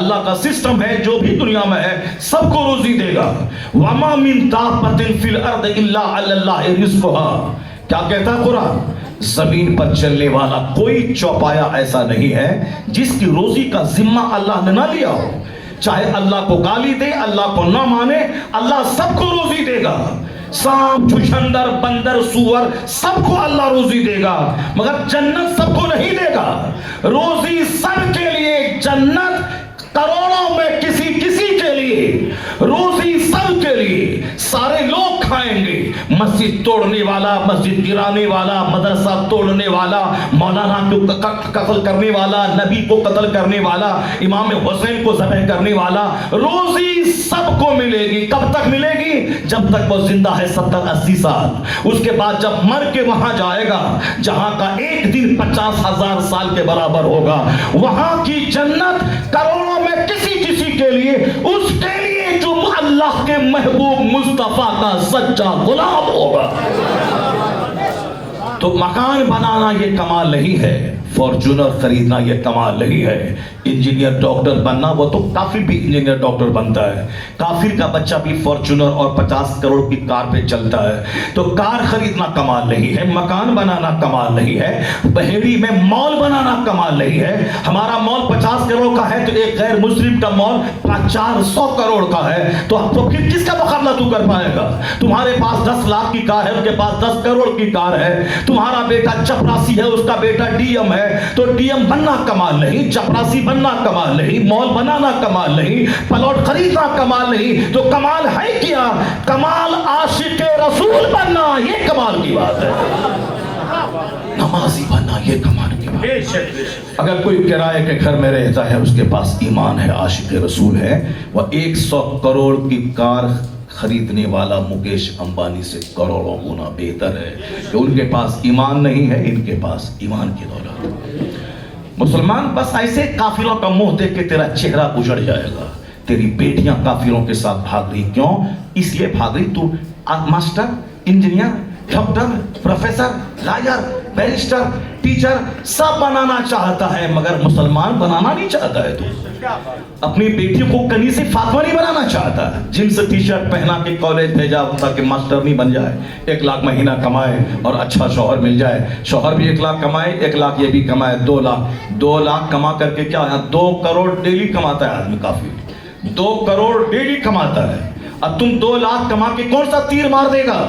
اللہ کا سسٹم ہے، جو بھی دنیا میں ہے سب کو روزی دے گا. وَمَا مِن دَابَّةٍ فِي الْأَرْضِ إِلَّا عَلَى اللَّهِ رِزْقُهَا. کیا کہتا ہے قرآن؟ زمین پر چلنے والا کوئی چوپایا ایسا نہیں ہے جس کی روزی کا ذمہ اللہ نے نہ لیا ہو. چاہے اللہ کو گالی دے، اللہ کو نہ مانے، اللہ سب کو روزی دے گا. سانپ، چھچھندر، بندر، سور سب کو اللہ روزی دے گا، مگر جنت سب کو نہیں دے گا. روزی سب کے لیے، جنت کروڑوں میں کسی کے لیے، روزی سب کے لیے. سارے لوگ کھائیں گے. مسجد توڑنے والا، مسجد گرانے والا، مدرسہ توڑنے والا، مولانا کو قتل کرنے والا، نبی کو قتل کرنے والا، امام حسین کو ذبح کرنے والا، روزی سب کو ملے گی. کب تک ملے گی؟ جب تک وہ زندہ ہے، 70-80 سال. اس کے بعد جب مر کے وہاں جائے گا جہاں کا ایک دن 50,000 سال کے برابر ہوگا، وہاں کی جنت کروڑوں میں کسی کے لیے، اس کے لیے جو اللہ کے محبوب مصطفیٰ کا سچا غلام ہوگا. تو مکان بنانا یہ کمال نہیں ہے، فارچونر خریدنا یہ کمال نہیں ہے، انجینئر ڈاکٹر بننا، وہ تو کافر بھی انجینئر ڈاکٹر بنتا ہے، کافر کا بچہ بھی فارچونر اور 50 کروڑ کی کار پہ چلتا ہے. تو کار خریدنا کمال نہیں ہے، مکان بنانا کمال نہیں ہے، بحیری میں مال بنانا کمال نہیں ہے. ہمارا مال 50 کروڑ کا ہے تو ایک غیر مسلم کا مال 400 کروڑ کا ہے، تو پھر کس کا مقابلہ تو کر پائے گا؟ تمہارے پاس 10 لاکھ کی کار ہے، ان کے پاس 10 کروڑ کی کار ہے. تمہارا بیٹا چپراسی ہے، اس کا بیٹا ڈی ایم ہے، تو ڈی ایم بننا کمال نہیں، چپراسی بننا کمال نہیں، مال بنانا کمال نہیں، پلاٹ خریدنا کمال نہیں. تو کمال ہے کیا؟ کمال عاشق رسول بننا، یہ کمال کی بات ہے. نمازی بننا یہ کمال کی بات ہے. اگر کوئی کرائے کے گھر میں رہتا ہے، اس کے پاس ایمان ہے، عاشق رسول ہے، وہ 100 کروڑ کی کار خریدنے والا مکیش امبانی سے کروڑوں گنا بہتر ہے کہ ان کے پاس ایمان نہیں ہے، ان کے پاس ایمان کی دولت. مسلمان بس ایسے کافروں کا منہ دیکھ کے تیرا چہرہ اجڑ جائے گا. تیری بیٹیاں کافروں کے ساتھ بھاگ رہی، کیوں؟ اس لیے بھاگ رہی تو master, engineer, doctor, professor, lawyer, barrister, teacher سب بنانا چاہتا ہے، مگر مسلمان بنانا نہیں چاہتا ہے. تو اپنی بیٹیوں کو کنیز فاطمہ نہیں بنانا چاہتا ہے، جنس ٹی شرٹ پہنا کے کالج بھیجا تاکہ ماسٹر نہیں بن جائے، 1 لاکھ مہینہ کمائے اور اچھا شوہر مل جائے. شوہر بھی 1 لاکھ کمائے، 1 لاکھ یہ بھی کمائے، 2 لاکھ کما کر کے کیا ہے؟ 2 کروڑ ڈیلی کماتا ہے آدمی. کافی 2 کروڑ ڈیلی کماتا ہے. اب تم 2 لاکھ کما کے کون سا تیر مار دے گا؟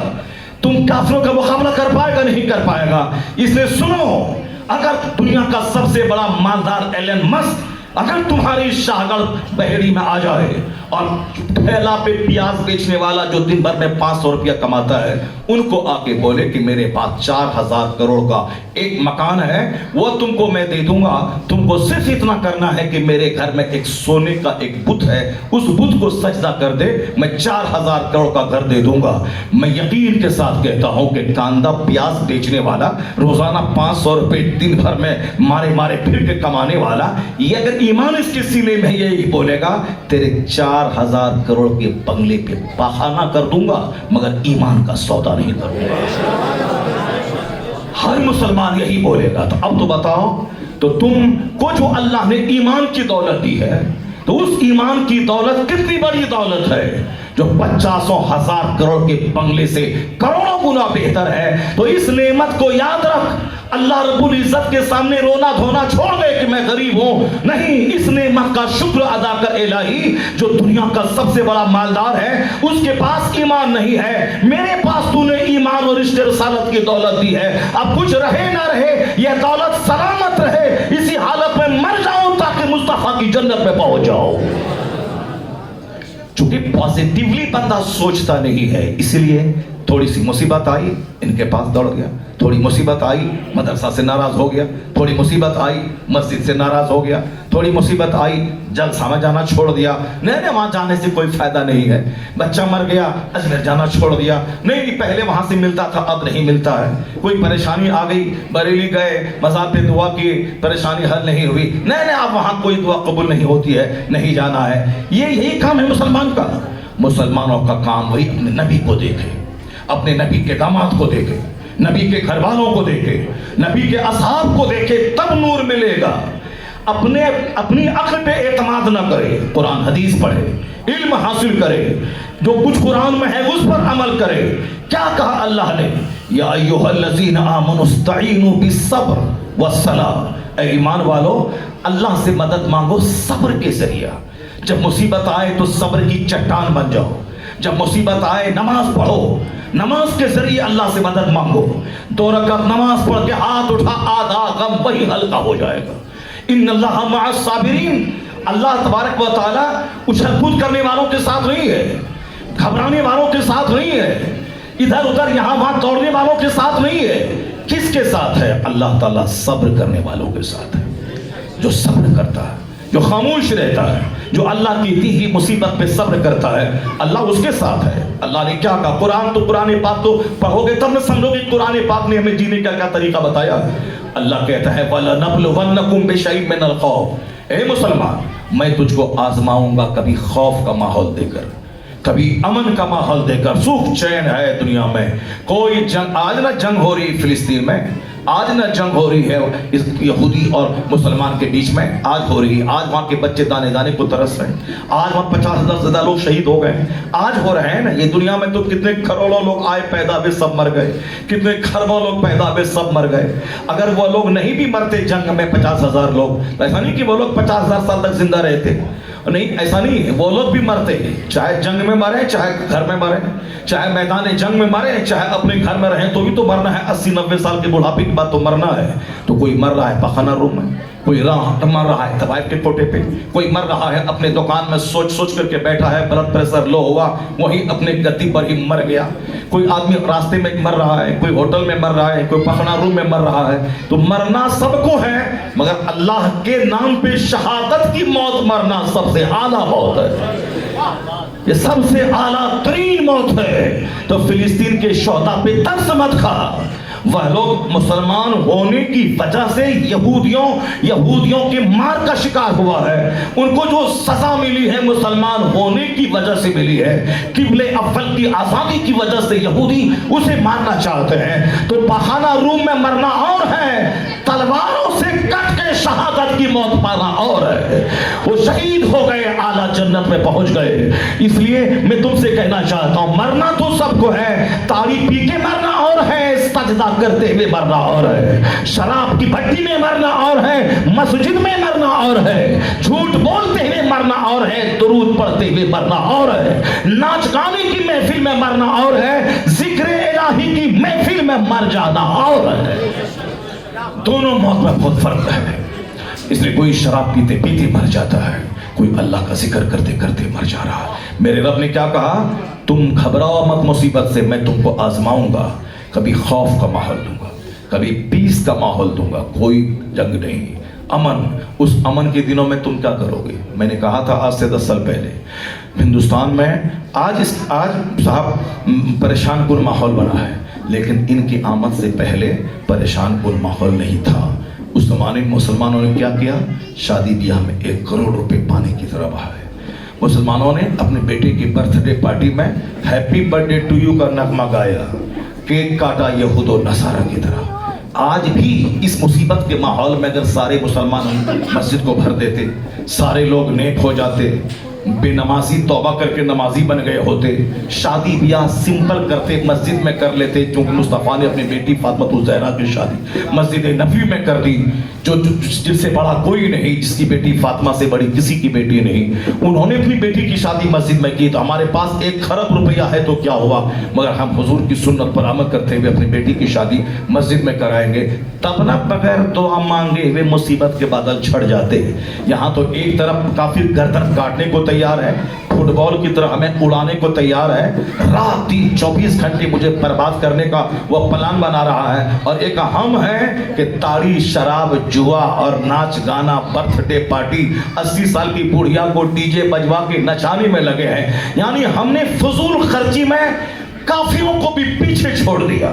تم کافروں کا مقابلہ کر پائے گا؟ نہیں کر پائے گا. اس لیے سنو، اگر دنیا کا سب سے بڑا مالدار ایلن مسک اگر تمہاری شاہگڑھ بحیری میں آ جائے اور ٹھیلا پہ پیاز بیچنے والا جو دن بھر میں 500 روپیہ کماتا ہے، ان کو آ کے بولے کہ میرے پاس 4000 کروڑ کا ایک مکان ہے، وہ تم کو میں دے دوں گا، تم کو صرف اتنا کرنا ہے کہ میرے گھر میں ایک سونے کا ایک بت ہے، اس بت کو سجدہ کر دے، میں 4000 کروڑ کا گھر دے دوں گا. میں یقین کے ساتھ کہتا ہوں کہ کاندھا پیاز بیچنے والا، روزانہ 500 روپے دن بھر میں مارے پھر کے کمانے والا، یہ اگر ایمان اس کے سینے میں یہی بولے گا، تیرے 4000 کروڑ کے بنگلے پہ بہانہ کر دوں گا مگر ایمان کا سودا نہیں کروں گا. ہر مسلمان یہی بولے گا. تو اب تو بتاؤ، تو تم کو جو اللہ نے ایمان کی دولت دی ہے، تو اس ایمان کی دولت کتنی بڑی دولت ہے جو 50,000 کروڑ کے بنگلے سے کروڑوں گنا بہتر ہے. تو اس نعمت کو یاد رکھ. اللہ رب العزت کے سامنے رونا دھونا چھوڑ دے کہ میں غریب ہوں. نہیں، اس نعمت کا شکر ادا کر. الہی، جو دنیا کا سب سے بڑا مالدار ہے، اس کے پاس ایمان نہیں ہے، میرے پاس تو نے ایمان اور رشتے رسالت کی دولت دی ہے. اب کچھ رہے نہ رہے، یہ دولت سلامت رہے، اسی حالت میں مر جاؤں تاکہ مصطفیٰ کی جنت میں پہنچ جاؤ. چونکہ پازیٹیولی بندہ سوچتا نہیں ہے، اس لیے تھوڑی سی مصیبت آئی ان کے پاس دوڑ گیا، تھوڑی مصیبت آئی مدرسہ سے ناراض ہو گیا، تھوڑی مصیبت آئی مسجد سے ناراض ہو گیا، تھوڑی مصیبت آئی جلسہ میں جانا چھوڑ دیا. نہیں، وہاں جانے سے کوئی فائدہ نہیں ہے. بچہ مر گیا، اجمیر جانا چھوڑ دیا. نہیں، پہلے وہاں سے ملتا تھا اب نہیں ملتا ہے. کوئی پریشانی آ گئی، بریلی گئے، مزار پہ دعا کی، پریشانی حل نہیں ہوئی. نہیں، اب وہاں کوئی دعا قبول نہیں ہوتی ہے، نہیں جانا ہے. یہی کام ہے مسلمان کا. مسلمانوں کا کام وہی اپنے نبی کو دیکھے، اپنے نبی کے داماد کو دیکھے، نبی کے گھر والوں کو دیکھے، نبی کے اصحاب کو دیکھے، تب نور ملے گا. اپنی عقل پہ اعتماد نہ کرے، قرآن حدیث پڑھے، علم حاصل کرے، جو کچھ قرآن میں ہے اس پر عمل کرے۔ کیا کہا اللہ نے؟ یا ایھا الذین آمنوا استعینوا بالصبر والصلاۃ، اے ایمان والو اللہ سے مدد مانگو صبر کے ذریعہ۔ جب مصیبت آئے تو صبر کی چٹان بن جاؤ، جب مصیبت آئے نماز پڑھو، نماز کے ذریعے اللہ سے مدد مانگو۔ 2 رکعت نماز پڑھ کے ہاتھ اٹھا، آدھا غم وہی ہلکا ہو جائے گا۔ ان اللہ مع الصابرین، اللہ تبارک و تعالی اچھل کود کرنے والوں کے ساتھ نہیں ہے، گھبرانے والوں کے ساتھ نہیں ہے، ادھر ادھر یہاں وہاں دوڑنے والوں کے ساتھ نہیں ہے۔ کس کے ساتھ ہے؟ اللہ تعالیٰ صبر کرنے والوں کے ساتھ ہے۔ جو صبر کرتا ہے، جو خاموش رہتا ہے، جو اللہ کی دی ہوئی مصیبت پہ صبر کرتا ہے، اللہ اس کے ساتھ ہے۔ اللہ نے کیا کہا؟ قرآن پاک تو پڑھو گے تب نہ سمجھو گے قرآن پاک نے ہمیں جینے کا کیا طریقہ بتایا۔ اللہ کہتا ہے وَلَنَبْلُوَنَّكُمْ بِشَيْءٍ مِّنَ الْخَوْفِ، اے مسلمان میں تجھ کو آزماؤں گا، کبھی خوف کا ماحول دے کر، کبھی امن کا ماحول دے کر۔ سکھ چین ہے دنیا میں، کوئی جنگ، آج نہ جنگ ہو رہی فلسطین میں، آج نہ جنگ ہو رہی ہے اس یہودی اور مسلمان کے بیچ میں، آج ہو رہی ہے۔ آج وہاں کے بچے دانے دانے کو ترس رہے ہیں، آج وہاں 50,000 سے زیادہ لوگ شہید ہو گئے ہیں، آج ہو رہے ہیں نا۔ یہ دنیا میں تو کتنے کروڑوں لوگ آئے پیدا ہوئے سب مر گئے، کتنے خربوں لوگ پیدا ہوئے سب مر گئے۔ اگر وہ لوگ نہیں بھی مرتے جنگ میں 50,000 لوگ، ایسا نہیں کہ وہ لوگ 50,000 سال تک زندہ رہتے، نہیں ایسا نہیں ہے، وہ لوگ بھی مرتے ہیں، چاہے جنگ میں مرے، چاہے گھر میں مرے، چاہے میدان جنگ میں مرے، چاہے اپنے گھر میں رہیں تو بھی تو مرنا ہے۔ 80-90 سال کے بڑھاپے کے بعد تو مرنا ہے۔ تو کوئی مر رہا ہے پخانہ روم میں، کوئی مر رہا ہے طوائف کے کوٹے پہ، کوئی مر رہا ہے اپنے دکان میں سوچ کر کے بیٹھا ہے، بلڈ پریشر لو ہوا وہی اپنے گدی پر ہی مر گیا، کوئی آدمی راستے میں مر رہا ہے، کوئی ہوٹل میں مر رہا ہے، کوئی پخانہ روم میں مر رہا ہے۔ تو مرنا سب کو ہے، مگر اللہ کے نام پہ شہادت کی موت مرنا سب سے اعلیٰ موت ہے، یہ سب سے اعلیٰ ترین موت ہے۔ تو فلسطین کے شہداء پہ ترس مت کھا، وہ لوگ مسلمان ہونے کی وجہ سے یہودیوں کے مار کا شکار ہوا ہے، ان کو جو سزا ملی ہے مسلمان ہونے کی وجہ سے ملی ہے۔ قبلِ اول کی آزادی کی وجہ سے یہودی اسے مارنا چاہتے ہیں۔ تو پخانہ روم میں مرنا اور ہے، تلواروں سے کٹ کے شہادت کی موت پانا اور ہے۔ وہ شہید ہو گئے، اعلیٰ جنت میں پہنچ گئے۔ اس لیے میں تم سے کہنا چاہتا ہوں، مرنا تو سب کو ہے، تاڑی پی کے مرنا اور ہے، سجدہ کرتے ہوئے مرنا اور ہے، شراب کی بھٹی میں مرنا اور ہے، مسجد میں مرنا اور ہے، جھوٹ بولتے ہوئے مرنا اور ہے، درود پڑھتے ہوئے مرنا اور ہے، ناچ گانے کی محفل میں مرنا اور ہے، ذکر الہی کی محفل میں مر جانا اور ہے۔ دونوں موت میں بہت فرق ہے۔ اس لیے کوئی شراب پیتے پیتے مر جاتا ہے، کوئی اللہ کا ذکر کرتے کرتے مر جا رہا ہے۔ میرے رب نے کیا کہا؟ تم گھبراؤ مت مصیبت سے، میں تم کو آزماؤں گا، کبھی خوف کا ماحول دوں گا، کبھی پیس کا ماحول دوں گا، کوئی جنگ نہیں، امن۔ اس امن کے دنوں میں تم کیا کرو گے؟ میں نے کہا تھا آج سے 10 سال پہلے ہندوستان میں آج صاحب پریشان کن ماحول بنا ہے، لیکن ان کی آمد سے پہلے پریشان کن ماحول نہیں تھا۔ اس زمانے میں مسلمانوں نے کیا کیا؟ شادی بیاہ میں 1 کروڑ روپے پانی کی طرح بہائے۔ مسلمانوں نے اپنے بیٹے کی برتھ ڈے پارٹی میں happy birthday to you کا نغمہ گایا، کیک کاٹا یہود و نصارہ کی طرح۔ آج بھی اس مصیبت کے ماحول میں اگر سارے مسلمان مسجد کو بھر دیتے، سارے لوگ نیک ہو جاتے، بے نمازی توبہ کر کے نمازی بن گئے ہوتے، شادی بیاہ سمپل کرتے، مسجد میں کر لیتے، کیونکہ مصطفیٰ نے اپنی بیٹی فاطمہ الزہرا کی شادی مسجد نبوی میں کر دی، جس سے بڑا کوئی نہیں، جس کی بیٹی فاطمہ سے بڑی کسی کی بیٹی نہیں، انہوں نے اپنی بیٹی کی شادی مسجد میں کی۔ تو ہمارے پاس 1 خرب روپیہ ہے تو کیا ہوا، مگر ہم حضور کی سنت پر عمل کرتے ہوئے اپنی بیٹی کی شادی مسجد میں کرائیں گے، تب نہ بغیر دعا مانگے ہوئے مصیبت کے بادل چھڑ جاتے۔ یہاں تو ایک طرف کافر گردن کاٹنے کو تیار ہے، فٹ بال کی طرح ہمیں اڑانے کو تیار ہے، رات دن 24 گھنٹے مجھے برباد کرنے کا وہ پلان بنا رہا ہے، اور ایک ہم ہے کہ تاڑی، شراب، جوا اور ناچ گانا، برتھ ڈے پارٹی، 80 سال کی بوڑھیا کو ڈی جے بجوا کے نچانے میں لگے ہیں۔ یعنی ہم نے فضول خرچی میں کافروں کو بھی پیچھے چھوڑ دیا،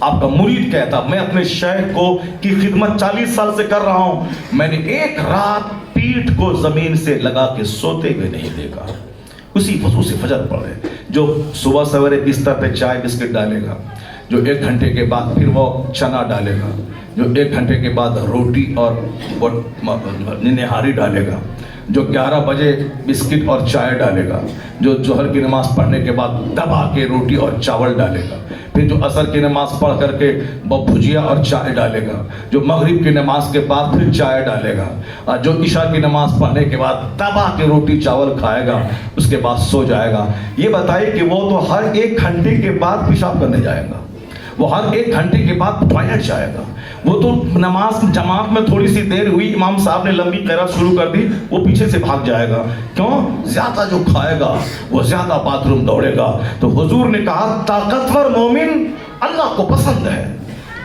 آپ کا مرید کہتا میں اپنے شیخ کو کی خدمت 40 سال سے کر رہا ہوں، میں نے ایک رات پیٹھ کو زمین سے لگا کے سوتے ہوئے نہیں دیکھا۔ اسی وضو سے فجر پڑھے، جو صبح سویرے بستر پہ چائے بسکٹ ڈالے گا، جو 1 گھنٹے کے بعد پھر وہ چنا ڈالے گا، جو 1 گھنٹے کے بعد روٹی اور نہاری ڈالے گا، جو 11 بجے بسکٹ اور چائے ڈالے گا، جو ظہر کی نماز پڑھنے کے بعد دبا کے روٹی اور چاول ڈالے گا، پھر جو عصر کی نماز پڑھ کر کے وہ بھجیا اور چائے ڈالے گا، جو مغرب کی نماز کے بعد پھر چائے ڈالے گا، اور جو عشاء کی نماز پڑھنے کے بعد دبا کے روٹی چاول کھائے گا، اس کے بعد سو جائے گا۔ یہ بتائیے کہ وہ تو ہر 1 گھنٹے کے بعد پیشاب کرنے جائے گا، وہ ہر 1 گھنٹے کے بعد ٹوائلٹ جائے گا، وہ تو نماز جماعت میں تھوڑی سی دیر ہوئی، امام صاحب نے لمبی قرات شروع کر دی، وہ پیچھے سے بھاگ جائے گا۔ کیوں؟ زیادہ جو کھائے گا وہ زیادہ باتھ روم دوڑے گا۔ تو حضور نے کہا طاقتور مومن اللہ کو پسند ہے۔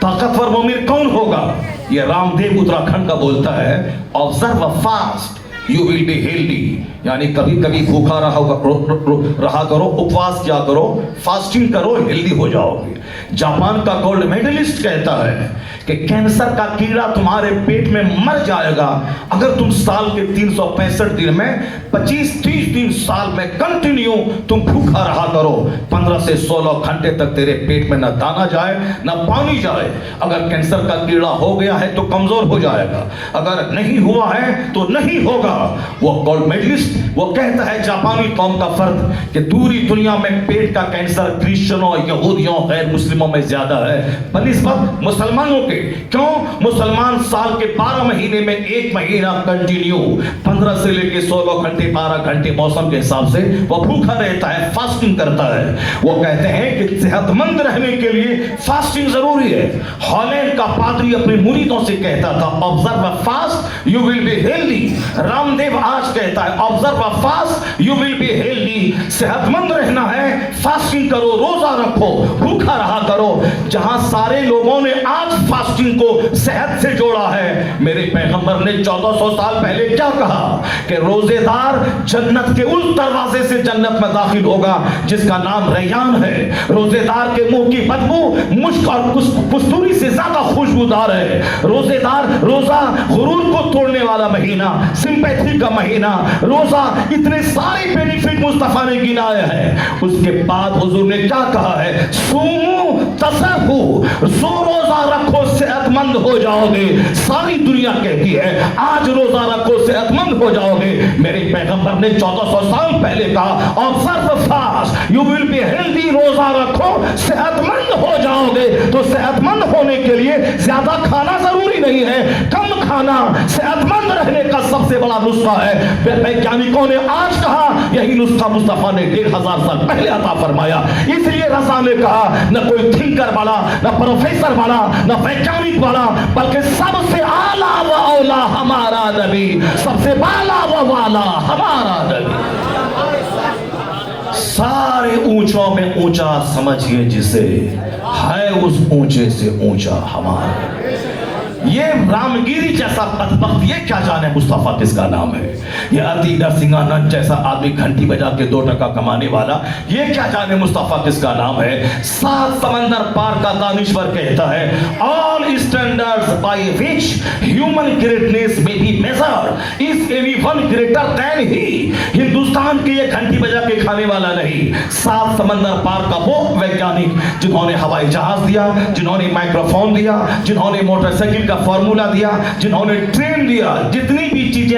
طاقتور مومن کون ہوگا؟ یہ رام دیو اتراکھنڈ کا بولتا ہے، observe a fast you will be healthy، یعنی کبھی کبھی بھوکا رہا کرو، اپواس کیا کرو، فاسٹنگ کرو، ہیلدی ہو جاؤ گے۔ جاپان کا گولڈ میڈلسٹ کہتا ہے کہ کینسر کا کیڑا تمہارے پیٹ میں مر جائے گا اگر تم سال کے 365 دن میں 25-30 دن سال میں کنٹینیو تم بھوکا رہا کرو، 15 سے 16 گھنٹے تک تیرے پیٹ میں نہ دانا جائے نہ پانی جائے۔ اگر کینسر کا کیڑا ہو گیا ہے تو کمزور ہو جائے گا، اگر نہیں ہوا ہے تو نہیں ہوگا۔ وہ گولڈ میڈلسٹ وہ کہتا ہے، جاپانی قوم کا فرد، کہ پوری دنیا میں پیٹ کا کینسر کرسچنوں، یہودیوں، غیر مسلموں میں زیادہ ہے بنسبت مسلمانوں کے۔ کیوں؟ مسلمان سال کے 12 مہینے میں 1 مہینہ کنٹینیو 15 سے لے کے 16 گھنٹے 12 گھنٹے موسم کے حساب سے وہ بھوکا رہتا ہے، فاسٹنگ کرتا ہے۔ وہ کہتے ہیں کہ صحت مند رہنے کے لیے فاسٹنگ ضروری ہے۔ ہالینڈ کا پادری اپنے مریدوں سے کہتا تھا observe a fast you will be healthy۔ Ram Dev آج کہتا ہے observe a fast you will be healthy۔ صحت مند رہنا ہے، فاسٹنگ کرو، روزہ رکھو، بھوکا رہا کرو۔ جہاں سارے لوگوں نے آج فاسٹنگ کو صحت سے جوڑا ہے، میرے پیغمبر نے 1400 سال پہلے کیا کہا کہ روزے دار جنت کے اس دروازے سے جنت میں داخل ہوگا جس کا نام ریان ہے۔ روزے دار کے منہ کی بدبو مشک اور کستوری سے زیادہ خوشبودار ہے۔ روزے دار روزہ غرور کو توڑنے والا مہینہ، سمپیتھی کا مہینہ، روزہ اتنے سارے بینیفٹ مصطفیٰ نے گنائے ہیں۔ اس کے بعد حضور نے کیا کہا ہے؟ سومو تصحو، سو روزہ رکھو صحت مند ہو جاؤ گے۔ ساری دنیا کہتی ہے آج روزہ رکھو صحت مند ہو جاؤ گے۔ میرے پیغمبر نے 1400 سال پہلے کہا observe fast you will be healthy، روزہ رکھو صحت مند ہو جاؤ گے۔ تو صحت مند ہونے کے لیے زیادہ کھانا ضروری نہیں ہے، کم کھانا صحت مند رہنے کا سب سے بڑا نسخہ ہے۔ ویگیانکوں نے آج کہا یہی نسخہ مصطفیٰ نے 1500 سال پہلے عطا فرمایا۔ اس لیے رضا نے کہا نہ کوئی تھنکر بڑا، نہ پروفیسر بڑا، نہ ویگیانک بڑا، بلکہ سب سے اعلیٰ و اولا ہمارا نبی، سب سے بالا و والا ہمارا نبی۔ سارے اونچوں میں اونچا سمجھئے جسے، ہے اس اونچے سے اونچا ہمارا۔ یہ رامگیری جیسا بدبخت یہ کیا جانے مصطفیٰ کس کا نام ہے؟ یہ عتیقہ سنگھانند جیسا آدمی گھنٹی بجا کے 2 ٹکا کمانے والا یہ کیا جانے مصطفیٰ کس کا نام ہے؟ 7 سمندر پار کا دانشور کہتا ہے all standards by which human greatness may be measured is anyone greater than he۔ Hindustan کے یہ گھنٹی بجا کے کھانے والا نہیں، 7 سمندر پار کا وہ ویگیانک جنہوں نے ہوائی جہاز دیا، جنہوں نے مائکروفون دیا، جنہوں نے موٹر سائیکل کا فارمولا دیا، جنہوں نے ٹرین دیا، جتنی بھی چیزیں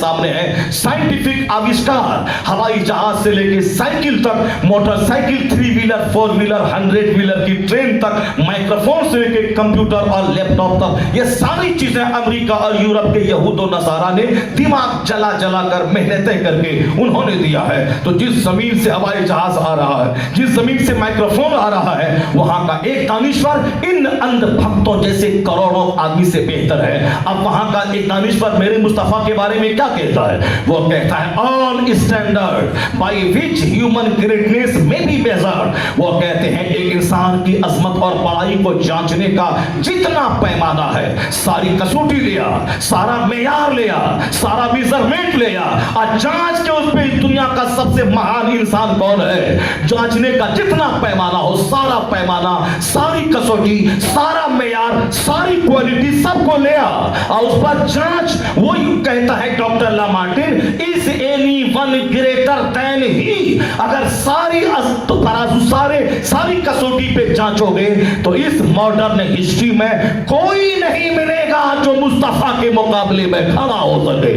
سامنے ہیں، سائنٹیفک آوشکار، ہوائی جہاز سے لے کے سائیکل تک، motor cycle 3 wheeler 4 wheeler 100 wheeler کی ٹرین تک، مائکروفون سے لے کے کمپیوٹر اور لیپ ٹاپ تک، یہ ساری چیزیں امریکہ اور یورپ کے یہود و نصارہ نے دماغ جلا جلا کر محنتیں کر کے انہوں نے دیا ہے۔ تو جس زمین سے ہوائی جہاز آ رہا ہے، جس زمین سے مائکروفون آ رہا ہے، وہاں کا ایک دانشور ان اندھ بھکتوں جیسے کروڑوں آدمی سے بہتر ہے۔ اب وہاں کا ایک دانشور میرے مصطفیٰ کے بارے میں کیا کہتا ہے؟ وہ کہتا ہے all standard by which human greatness may be measured۔ وہ کہتے ہیں ایک انسان کی عظمت اور بڑائی کو جانچنے کا جتنا پیمانہ ہے ساری کسوٹی لیا, سارا معیار لیا, سارا میزرمنٹ لیا اور جانچ کے اس پہ دنیا کا سب سے مہان انسان کون ہے, جانچنے کا جتنا پیمانہ ہو سارا پیمانہ, ساری کسوٹی, سارا معیار, ساری کوالٹی سب کو لیا اور اس پر جانچ. وہی کہتا ہے doctor لامارٹن, is anyone greater than he. اگر ساری ترازو ساری کسوٹی پہ جانچو گے تو اس ماڈرن ہسٹری میں کوئی نہیں ملے گا جو مصطفیٰ کے مقابلے میں کھڑا ہو سکے.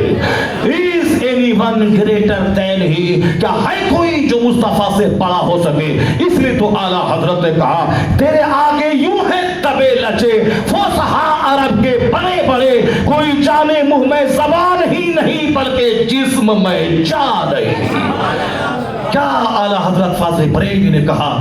is anyone greater than he. کیا ہے کوئی جو مصطفیٰ سے بڑا ہو سکے؟ اس لیے تو اعلیٰ حضرت نے کہا تیرے آگے یوں ہے تبے لچے فصحا عرب کے بڑے بڑے, کوئی جانے منہ میں زبان ہی نہیں بلکہ جسم میں جان نہیں. کیا اعلیٰ حضرت فاضل بریلوی نے کہا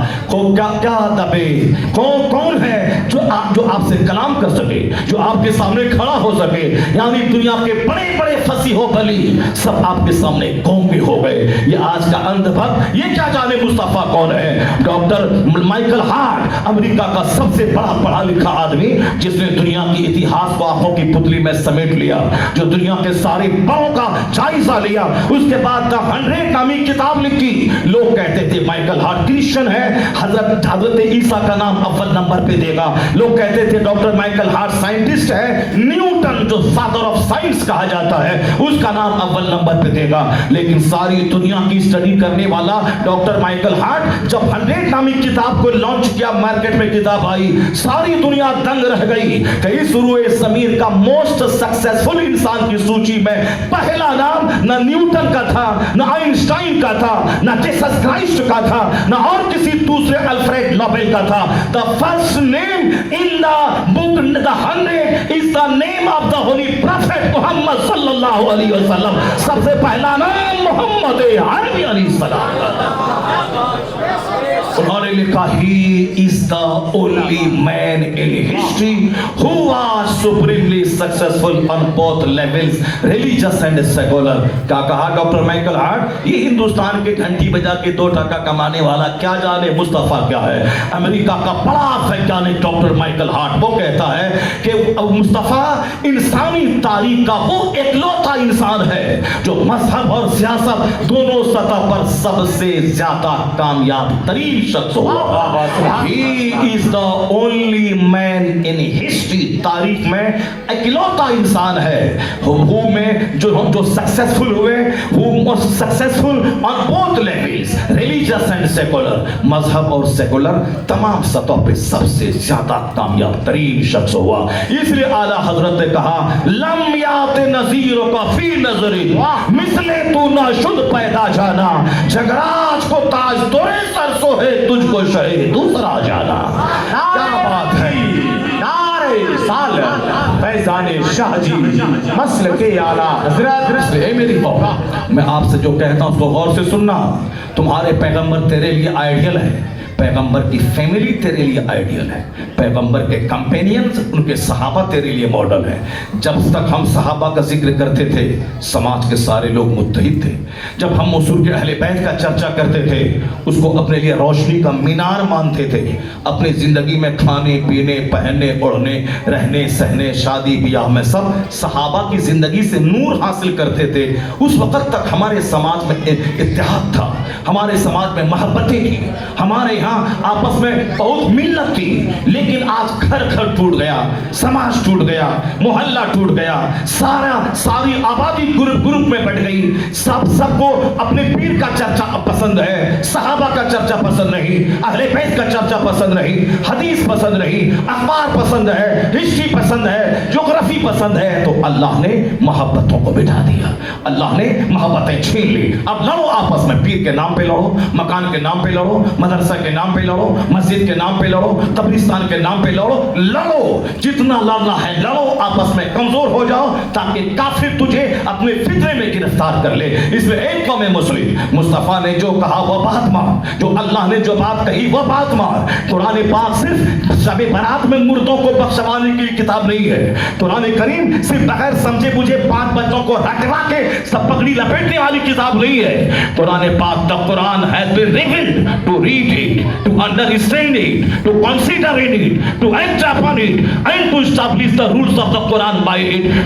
کیا دبے کون ہے جو آپ سے کلام کر سکے, جو آپ کے سامنے کھڑا ہو سکے. یعنی دنیا کے بڑے بڑے فصیح و بلی سب آپ کے سامنے گونگے ہو گئے. یہ آج کا اندھ بھکت یہ کیا جانے مصطفیٰ کون ہے. ڈاکٹر مائیکل ہارٹ امریکہ کا سب سے بڑا پڑھا لکھا آدمی جس نے دنیا کی اتہاس کو آنکھوں کی پتلی میں سمیٹ لیا, جو دنیا کے سارے بڑوں کا جائزہ لیا, اس کے بعد دا 100 نامی کتاب لکھی. لوگ کہتے تھے مائیکل ہارٹ کرسچن ہے, حضرت عیسیٰ کا نام اول نمبر پہ دے گا. لوگ کہتے تھے ڈاکٹر مائیکل ہارٹ سائنٹسٹ ہے, نیوٹن جو فادر آف سائنس کہا جاتا ہے اس کا نام اول نمبر پہ دے گا. لیکن ساری دنیا کی اسٹڈی کرنے والا ڈاکٹر مائیکل ہارٹ جب 100 نامی کتاب کو لانچ کیا, مارکیٹ میں کتاب آئی, ساری دنیا دنگ رہ گئی کہ اس روئے زمین کا موسٹ سکسیسفل انسان کی سوچی میں پہلا نام نہ نیوٹن کا تھا, نہ آئنسٹائن کا تھا, نہ جیسس کرائسٹ کا تھا, نہ اور کسی دوسرے الفریڈ نوبل کا تھا. The first name in the book, the 100 is the name of the holy prophet محمد صلی اللہ علیہ وسلم. سب سے پہلا نام محمد عربی علیہ السلام. انہوں نے لکھا he is the only man in history who was supremely successful on both levels, religious and secular. کیا کہا ڈاکٹر مائیکل ہارٹ, یہ ہندوستان کے گھنٹی بجا کے 2 ٹکا کمانے والا کیا جانے مصطفیٰ کیا ہے. امریکہ کا بڑا ویگیانک ڈاکٹر مائیکل ہارٹ وہ کہتا ہے کہ مصطفیٰ انسانی تاریخ کا وہ اکلوتا انسان ہے جو مذہب اور سیاست دونوں سطح پر سب سے زیادہ کامیاب ترین شخص ہوا. He is the only man in history. تاریخ میں اکلوتا انسان ہے میں جو سکسیسفل ہوئے, who successful on both levels, religious and secular. مذہب اور سیکولر تمام سطح پہ سب سے زیادہ کامیاب ترین شخص ہوا. اس لیے اعلیٰ حضرت نے کہا لم یات نظیر کا فی نظری مثلے تو نہ شد پیدا جانا, جگراج کو تاج تورے سر سو ہے تجھ کو شہید دوسرا جانا. کیا بات ہے. نعرہ رسالت فیضان شاہ جی مسلک اعلیٰ حضرت. اے میری قوم, میں آپ سے جو کہتا ہوں اس کو غور سے سننا. تمہارے پیغمبر تیرے لیے آئیڈیل ہے, پیغمبر کی فیملی تیرے لیے آئیڈیل ہے, پیغمبر کے کمپینینز ان کے صحابہ تیرے لیے ماڈل ہے. جب تک ہم صحابہ کا ذکر کرتے تھے سماج کے سارے لوگ متحد تھے. جب ہم اصول کے اہل بیت کا چرچا کرتے تھے اس کو اپنے لیے روشنی کا مینار مانتے تھے. اپنی زندگی میں کھانے پینے پہننے اڑنے رہنے سہنے شادی بیاہ میں سب صحابہ کی زندگی سے نور حاصل کرتے تھے. اس وقت تک ہمارے سماج میں اتحاد تھا, ہمارے سماج میں محبتیں تھی, ہمارے یہاں آپس میں بہت ملت تھی. لیکن آج گھر گھر ٹوٹ گیا, سماج ٹوٹ گیا, محلہ ٹوٹ گیا, ساری آبادی گروپ میں بٹ گئی. سب کو اپنے پیر کا چرچا پسند ہے, صحابہ کا چرچا پسند نہیں, اہل بیت کا چرچا پسند نہیں, حدیث پسند نہیں, اخبار پسند ہے, ہسٹری پسند ہے, جغرافی پسند ہے. تو اللہ نے محبتوں کو بٹھا دیا, اللہ نے محبتیں چھین لی. اب لڑو آپس میں, پیر کے نام پہ لڑو, مکان کے نام پہ لڑو, مدرسہ کے نام پہ لڑو, مسجد کے نام پہ لڑو, قبرستان کے نام پہ لڑو, جتنا لڑنا ہے لڑو, آپس میں کمزور ہو جاؤ تاکہ کافر تجھے اپنے فطرے میں گرفتار کر لے. اس میں ایک قوم مسلم, مصطفیٰ نے جو کہا وہ بات مان, جو اللہ نے جو بات کہی وہ بات مان. قرآن پاک صرف شب برات میں مردوں کو بخشوانے کی کتاب نہیں ہے. قرآن کریم صرف بغیر سمجھے بجھے 5 بچوں کو رٹوا کے سب پگڑی لپیٹنے والی کتاب نہیں ہے. قرآن پاک, the Quran has been written to read it, to understand it, to consider in it, to act upon it, and to establish the rules of the Quran by it.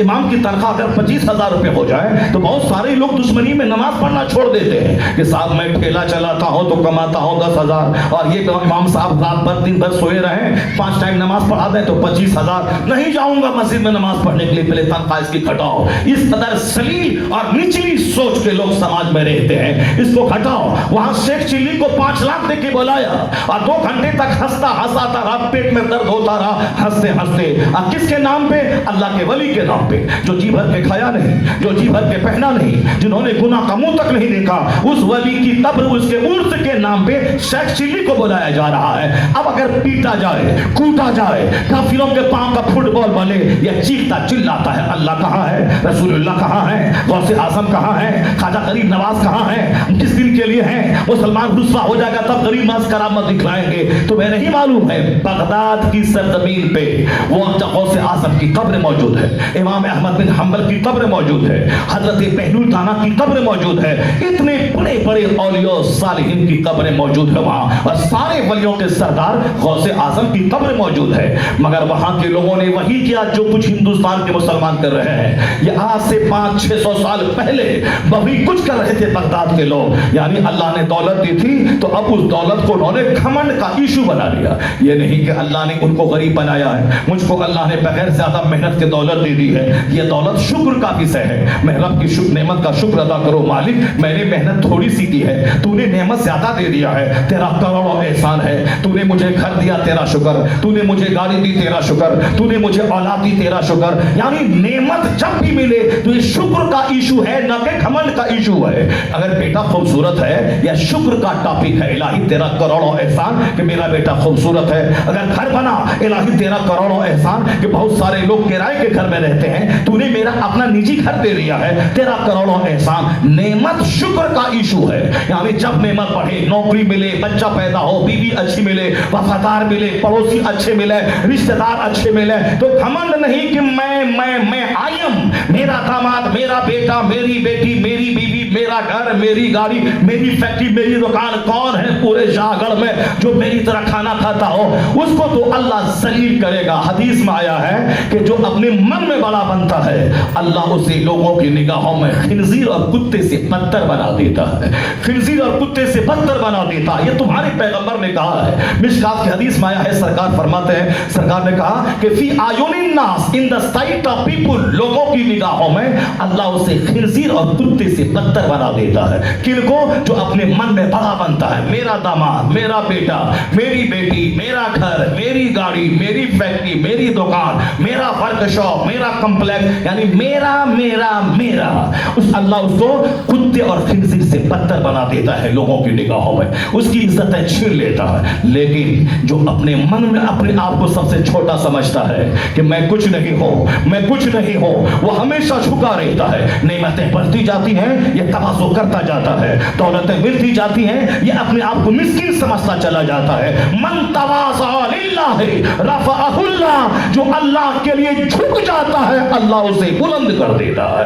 امام کی تنخواہ اگر 25,000 روپے ہو جائے تو بہت سارے لوگ دشمنی میں نماز پڑھنا چھوڑ دیتے ہیں کہ صاحب میں ٹھیلا چلاتا ہوں تو کماتا ہوں 10,000 اور یہ امام صاحب رات بھر دن بھر سوئے رہیں 5 ٹائم نماز پڑھا دیں تو 25,000. نہیں جاؤں گا مسجد میں نماز پڑھنے کے لیے, پہلے تنخواہ اس کی گھٹاؤ. اس قدر ذلیل اور نچلی سوچ کے لوگ سماج میں رہتے ہیں, اس کو گھٹاؤ. وہاں شیخ چلی کو 5 لاکھ دے کے بلایا اور 2 گھنٹے تک ہنساتا رہا, پیٹ میں درد ہوتا رہا ہنستے ہنستے. اور کس کے نام پہ؟ اللہ کے ولی کے نام پہ, جو جی بھر کے کھایا نہیں, جو جی بھر کے پہنا نہیں, جنہوں نے گناہ کا منہ تک نہیں دیکھا, اس ولی کی قبر اس کے عرس کے نام پہ شیخ چلی کو بلایا جا رہا ہے. اب اگر پیٹا جائے, کوٹا جائے, کافروں کے پاؤں کا فٹ بال بنے, یہ چیختا چلاتا ہے اللہ کہاں ہے, رسول اللہ کہاں ہے, غوث اعظم کہاں ہے, خواجہ غریب نواز کہاں ہے, کس دن کے لیے ہیں. مسلمان رسوا ہو جائے گا تب غریب نواز کرامت دکھلائیں گے. تمہیں نہیں معلوم ہے بغداد کی سرزمین پہ وہ غوث اعظم کی قبر موجود ہے, امام احمد بن حنبل کی قبر موجود ہے, حضرت بہلول تانا کی قبر موجود ہے, اتنے بڑے بڑے اولیاء صالحین کی قبر موجود ہے وہاں, اور سارے ولیوں کے سردار غوث اعظم کی قبر موجود ہے. مگر وہاں کے لوگوں نے وہی کیا جو کچھ ہندوستان کے مسلمان کر رہے ہیں. یہ آج سے 500-600 سال پہلے وہی کچھ کر رہے تھے بغداد کے لوگ. یعنی اللہ نے دولت دی تھی تو اب اس دولت کو انہوں نے گھمنڈ کا ایشو بنا لیا. یہ نہیں کہ اللہ نے ان کو غریب بنایا ہے, مجھ کو اللہ نے بغیر زیادہ محنت کے دولت دے دی ہے. یہ دولت شکر کا وشے ہے. میں رب کی نعمت کا شکر ادا کرو, مالک میں نے محنت تھوڑی سی کی ہے, تو نے نعمت زیادہ دے دیا ہے, تیرا کروڑوں احسان ہے. تو نے مجھے گھر دیا, تیرا شکر. تو نے مجھے گاڑی دی, تیرا شکر. تو نے مجھے اولاد دی, تیرا شکر. یعنی نعمت جب بھی ملے تو یہ شکر کا ایشو ہے, نہ کہ گھمنڈ کا ایشو ہے. اگر بیٹا خوبصورت ہے یا شکر کا ٹاپک ہے, الہی تیرا کروڑوں احسان کہ میرا بیٹا خوبصورت ہے. اگر گھر بنا, الہی تیرا کروڑوں احسان کہ بہت سارے لوگ کرائے کے گھر میں رہتے ہیں, تو نے میرا اپنا نجی گھر دے دیا ہے, تیرا کروڑوں احسان. نعمت شکر کا ایشو ہے. یعنی جب نعمت بڑھے, نوکری ملے, بچہ پیدا ہو, بیوی اچھی ملے, وفادار ملے, پڑوسی اچھے ملے, رشتہ دار اچھے ملے, تو گھمنڈ نہیں کہ میں آئیم, میرا داماد, میرا بیٹا, میری بیٹی, میری بیوی, میرا گھر, میری گاڑی, میری فیکٹری, میری دکان. کون ہے پورے شاہگڑھ میں جو میری طرح کھانا کھاتا ہو؟ اس کو تو اللہ ذلیل کرے گا. حدیث میں آیا ہے کہ جو اپنے من میں بڑا بنتا ہے اللہ اسے لوگوں کی نگاہوں میں خنزیر اور کتے سے بدتر بنا دیتا ہے. خنزیر اور کتے سے بدتر بنا دیتا ہے. یہ تمہارے پیغمبر نے کہا ہے. مشکات کی حدیث میں آیا ہے, سرکار فرماتے ہیں, سرکار نے کہا کہ فی اعین الناس, ان دی سائٹ آف پیپل, لوگوں کی نگاہوں میں اللہ اسے خنزیر اور کتے سے بدتر بنا دیتا ہے. کن کو؟ جو اپنے من میں بڑا بنتا ہے, میرا داماد, میرا بیٹا, میری بیٹی, میرا گھر, میری گاڑی, میری فیکٹری, میری دکان, میرا ورک شاپ, میرا کمپلیکس, یعنی میرا میرا میرا. اللہ اس کو کتے اور خنزیر سے بدتر بنا دیتا ہے لوگوں کی نگاہوں میں, اس کی عزتیں چھین لیتا ہے. لیکن جو اپنے من میں اپنے آپ کو سب سے چھوٹا سمجھتا ہے کہ میں کچھ نہیں ہوں, میں کچھ نہیں ہوں, وہ ہمیشہ جھکا رہتا ہے. نعمتیں بڑھتی جاتی ہیں, یہ تواضع کرتا جاتا ہے. دولتیں ملتی جاتی ہیں, یہ اپنے آپ کو مسکین سمجھتا چلا جاتا ہے. من تواضع للہ رفعہ اللہ, جو اللہ کے لیے جھک جاتا ہے اللہ اسے بلند کر دیتا ہے,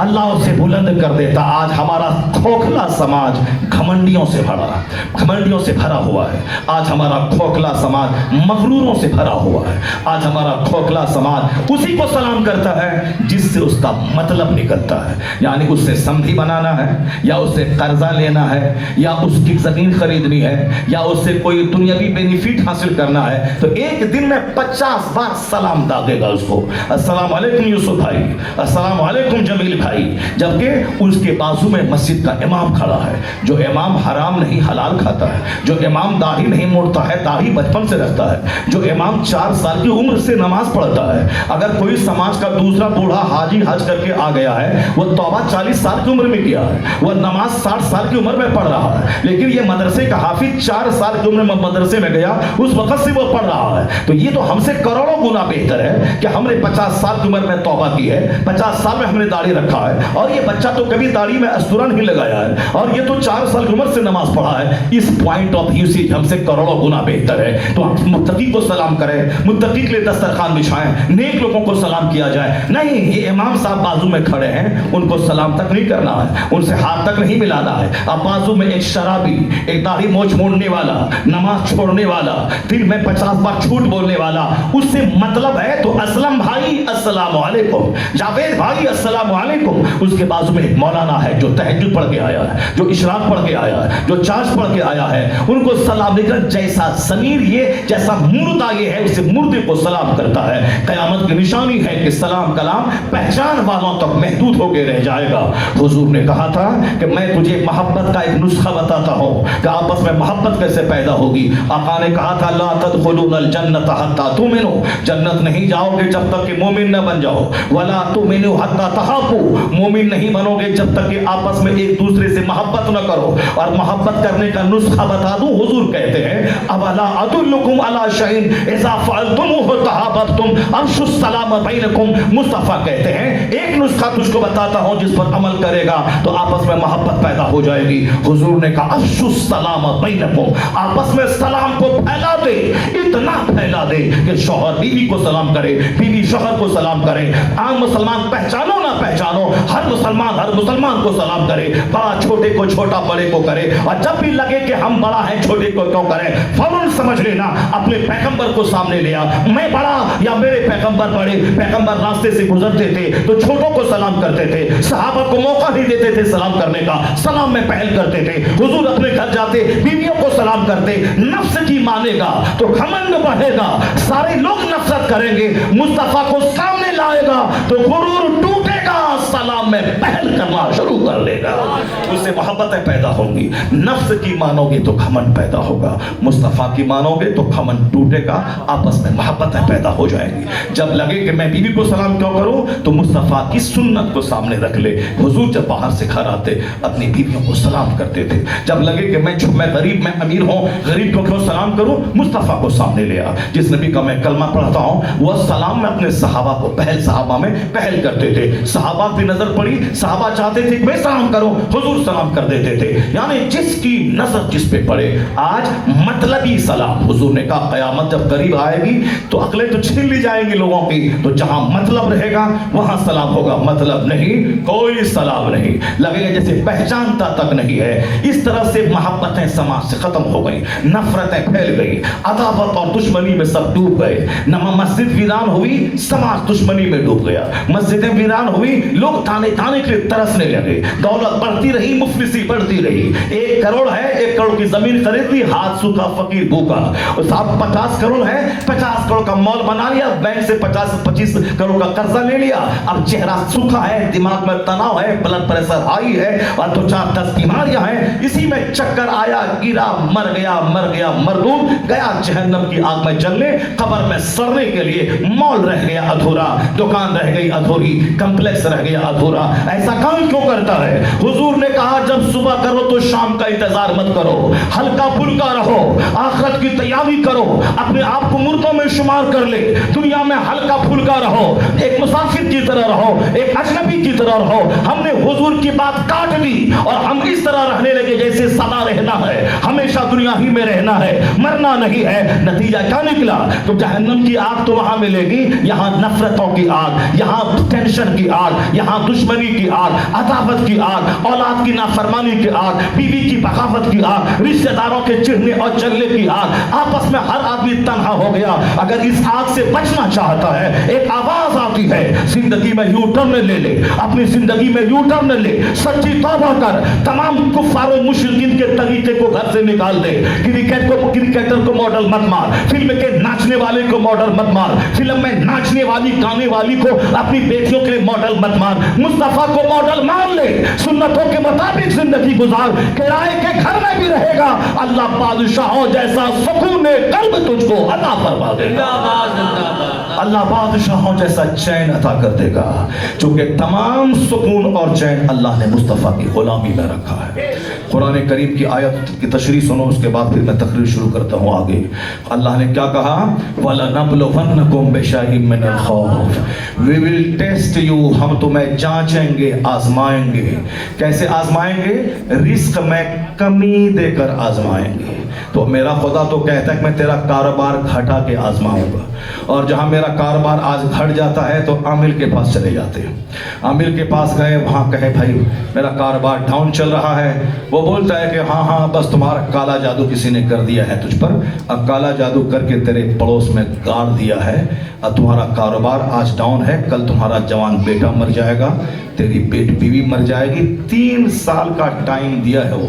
اللہ اسے بلند کر دیتا. آج ہمارا کھوکھلا سماج گھمنڈیوں سے بھرا, گھمنڈیوں سے بھرا ہوا ہے. آج ہمارا کھوکھلا سماج مغروروں سے بھرا ہوا ہے. آج ہمارا کھوکھلا سماج اسی کو سلام کرتا ہے جس سے اس کا مطلب نکلتا ہے. یعنی اس سے سمدھی بنانا ہے, یا اس سے قرضہ لینا ہے, یا اس کی زمین خریدنی ہے, یا اس سے کوئی دنیاوی بینیفٹ حاصل کرنا ہے, تو ایک دن میں 50 بار سلام داغے گا اس کو. السلام علیکم یوسف بھائی, السلام علیکم جمیل بھائی. جبکہ اس کے بازو میں مسجد کا امام کھڑا ہے, جو امام حرام نہیں حلال کھاتا ہے, جو امام داڑھی نہیں موڑتا ہے, داڑھی بچپن سے رکھتا ہے, جو امام 4 سال کی عمر سے نماز پڑھتا ہے. اگر کوئی سماج کا دوسرا بوڑھا حاجی حج کر کے آ گیا ہے, وہ توبہ 40 سال کی عمر میں کیا ہے, وہ نماز 60 سال کی عمر میں پڑھ رہا ہے, لیکن یہ مدرسے کا حافظ 4 سال کی عمر میں مدرسے میں گیا, اس وقت سے وہ پڑھ رہا ہے. تو یہ تو ہم سے کروڑوں گنا بہتر ہے کہ ہم نے 50 سال کی عمر میں توبہ کی ہے, 50 سال میں ہم نے داڑھی رکھا ہے, اور یہ بچہ تو کبھی داڑھی میں استورا نہیں لگایا ہے, اور یہ تو 4 سال کی عمر سے نماز پڑھا ہے. اس پوائنٹ آف ویو سے ہم سے کروڑوں گنا بہتر ہے. تو ہم متقی کو سلام کریں, متقی کے لیے دسترخوان بچھائیں, نیک لوگوں کو سلام کیا جائے. نہیں, یہ امام صاحب بازو میں کھڑے ہیں, ان کو سلام تک نہیں کرنا. کرنا ہے, ان سے ہاتھ تک نہیں ملانا ہے. اب بازو میں ایک شرابی, ایک داڑھی موچھ موڑنے والا, نماز چھوڑنے والا, دن میں 50 بار جھوٹ بولنے والا, اس سے مطلب ہے تو اسلم بھائی السلام علیکم, جاوید بھائی السلام علیکم. اس کے بازو میں ایک مولانا ہے جو تہجد پڑھ کے آیا ہے, جو اشراق پڑھ کے آیا ہے, جو چارج پڑھ کے آیا ہے, ان کو سلام دے کر جیسا ضمیر یہ, جیسا مردہ یہ ہے, اسے مردے کو سلام کرتا ہے. قیامت کی نشانی ہے کہ سلام کلام پہچان والوں تک محدود ہو کے رہ جائے گا. حضور نے کہا تھا کہ میں تجھے محبت کا ایک نسخہ بتاتا ہوں کہ آپس میں محبت کیسے پیدا ہوگی. آقا نے کہا تھا لا تدخلون الجنت حتی تؤمنوا, جنت نہیں جاؤ گے جب تک کہ مومن نہ بن جاؤ. ولا تؤمنوا حتی تحابوا, مومن نہیں بنو گے جب تک کہ آپس میں ایک دوسرے سے محبت نہ کرو. اور محبت کرنے کا نسخہ بتا دوں, حضور کہتے ہیں اولا ادلکم علی شیء اذا فعلتموه تحاببتم افشوا السلام بینکم. مصطفیٰ کہتے ہیں ایک نسخہ تجھ کو بتاتا ہوں جس پر عمل کرے گا تو آپس میں محبت پیدا ہو جائے گی. حضور نے کہا افشوا السلام بینکم, آپس میں سلام کو پھیلا دے, اتنا پھیلا دے کہ شوہر بیوی کو سلام کرے, بیوی شوہر کو سلام کرے. عام مسلمان پہچانو نہ پہچانو, ہر مسلمان کو سلام کرے, بڑا چھوٹے کو, چھوٹا بڑے کو کرے. اور جب بھی لگے کہ ہم بڑا ہیں چھوٹے کو کیوں کریں, فوراً سمجھ لینا اپنے پیغمبر کو سامنے لیا, میں بڑا یا میرے پیغمبر بڑے. پیغمبر راستے سے گزرتے تھے تو چھوٹوں کو سلام کرتے تھے, صحابہ کو موقع نہیں دیتے تھے سلام کرنے کا, سلام میں پہل کرتے تھے. حضور اپنے گھر جاتے بیویوں کو سلام کرتے. نفس کی مانے گا تو گھمنڈ بڑھے گا, سارے لوگ نفرت کریں گے. مصطفیٰ کو سامنے لائے گا تو غرور ٹوٹے گا, سلام میں پہل کرنا شروع کر لے گا, اس سے محبتیں پیدا ہوں گی. نفس کی مانو گے تو گھمنڈ پیدا ہوگا, مصطفیٰ کی مانو گے تو گھمنڈ ٹوٹے گا, آپس میں محبتیں پیدا ہو جائیں گی. جب لگے کہ میں بیوی کو سلام کیوں کروں تو مصطفیٰ کی سنت کو سامنے رکھ لے. حضور جب باہر سے گھر آتے اپنی بیویوں کو سلام کرتے تھے. جب لگے کہ میں غریب, میں امیر ہوں, غریب کو کیوں سلام کروں, مصطفیٰ کو سامنے لیا. جس نبی کا میں کلمہ پڑھتا ہوں وہ سلام میں اپنے صحابہ کو صحابہ میں پہل کرتے تھے. صحابہ کی نظر پڑی, صحابہ چاہتے تھے کہ میں سلام کروں, حضور سلام کر دیتے تھے. یعنی جس کی نظر جس پہ پڑے. آج مطلبی سلام, حضور نے کہا قیامت جب قریب آئے گی تو عقلیں تو چھین لی جائیں گی لوگوں کی, تو جہاں مطلب رہے گا وہاں سلام ہوگا, مطلب نہیں کوئی سلام نہیں. لگے گا جیسے پہچانتا تک نہیں ہے. اس طرح سے محبتیں سماج سے ختم ہو گئی, نفرتیں پھیل گئی, عداوت اور دشمنی میں سب ڈوب گئے. مسجد ویران ہوئی, سماج دشمنی میں ڈوب گیا. مسجدیں ویران ہوئی, لوگ تانے کے لیے ترسنے لگے. دولت بڑھتی رہی, مفلسی بڑھتی رہی. 1 کروڑ ہے, 1 کروڑ کی زمین خرید لی, ہاتھ سوکھا فقیر بھوکا. صاحب 50 کروڑ ہے, 50 کروڑ کا مال بنا لیا, بینک سے 25 کروڑ کا قرضہ لے لیا. اب چہرہ سوکھا ہے, دماغ میں تناؤ ہے, بلڈ پریشر ہائی ہے, اور 2-4-10 بیماریاں ہیں. اسی میں چکر آیا, گرا, مر گیا مردود گیا جہنم کی آگ میں جلنے, قبر میں سڑنے کے لیے. مال رہ گیا ادھورا, دکان رہ گئی ادھوری, کمپلیکس رہ گیا ادھورا. ایسا کام کیوں کرتا ہے؟ حضور نے کہا جب صبح کرو تو شام کا انتظار مت کرو, ہلکا پھلکا رہو, آخرت کی تیاری کرو, اپنے آپ کو مردوں میں شمار کر لے. دنیا میں ہلکا پھلکا رہو, ایک مسافر کی طرح رہو, ایک اجنبی کی طرح رہو. ہم نے حضور کی بات کاٹ دی اور ہم اس طرح رہنے لگے جیسے سدا رہنا ہے, ہمیشہ دنیا ہی میں رہنا ہے, مرنا نہیں ہے. نتیجہ کیا نکلا؟ تو جہنم کی آگ تو وہاں ملے گی, یہاں نفرتوں کی آگ, یہاں ٹینشن کی آگ, یہاں دشمنی کی آگ, عداوت کی آگ, اولاد کی نافرمانی کی آگ, بیوی کی بغاوت کی آگ, رشتہ داروں کے چڑھنے اور جلنے کی آگ. آپس میں ہر آدمی تنہا ہو گیا. اگر اس آگ سے بچنا چاہتا ہے, ایک آواز آتی ہے, زندگی میں یو ٹرن لے لے, اپنی زندگی میں یو ٹرن لے, سچی توبہ کر, تمام کفار و مشرکین کے طریقے کو گھر سے نکال دے. کرکٹر کو ماڈل مت مار, فلم کے ناچنے والے کو ماڈل مت مار, فلم میں ناچنے والی گانے والی کو اپنی بیٹیوں کے لیے ماڈل مت مار. مصطفیٰ کو ماڈل مان لے, سنتوں کے مطابق زندگی گزار, کرائے کے گھر میں بھی رہے گا, اللہ بادشاہوں جیسا سکون قلب تجھ کو عطا فرما دے گا. اللہ بادشاہوں جیسا چین عطا کر دے گا. چونکہ تمام سکون اور چین اللہ نے مصطفیٰ کی غلامی میں رکھا ہے. قرآن کریم کی آیت کی تشریح سنو, اس کے بعد پھر میں تقریر شروع کرتا ہوں آگے. اللہ نے کیا کہا؟ وَلَنَبْلُوَنَّكُمْ بِشَيْءٍ مِّنَ الْخَوْفِ, we will test you, ہم تمہیں جانچیں گے, آزمائیں گے. کیسے آزمائیں گے؟ رزق میں کمی دے کر آزمائیں گے. تو میرا خدا تو کہتا ہے کہ میں تیرا کاروبار گھٹا کے آزماؤں گا، اور جہاں میرا کاروبار آج گھٹ جاتا ہے تو عامل کے پاس چلے جاتے ہیں، عامل کے پاس گئے، وہاں کہے بھائی میرا کاروبار ڈاؤن چل رہا ہے، وہ بولتا ہے کہ ہاں ہاں بس تمہارا کالا جادو کسی نے کر دیا ہے تجھ پر، اب کالا جادو کر کے تیرے پڑوس میں گاڑ دیا ہے، اب تمہارا کاروبار آج ڈاؤن ہے، کل تمہارا جوان بیٹا مر جائے گا، تیری بیوی مر جائے گی، 3 سال کا ٹائم دیا ہے وہ،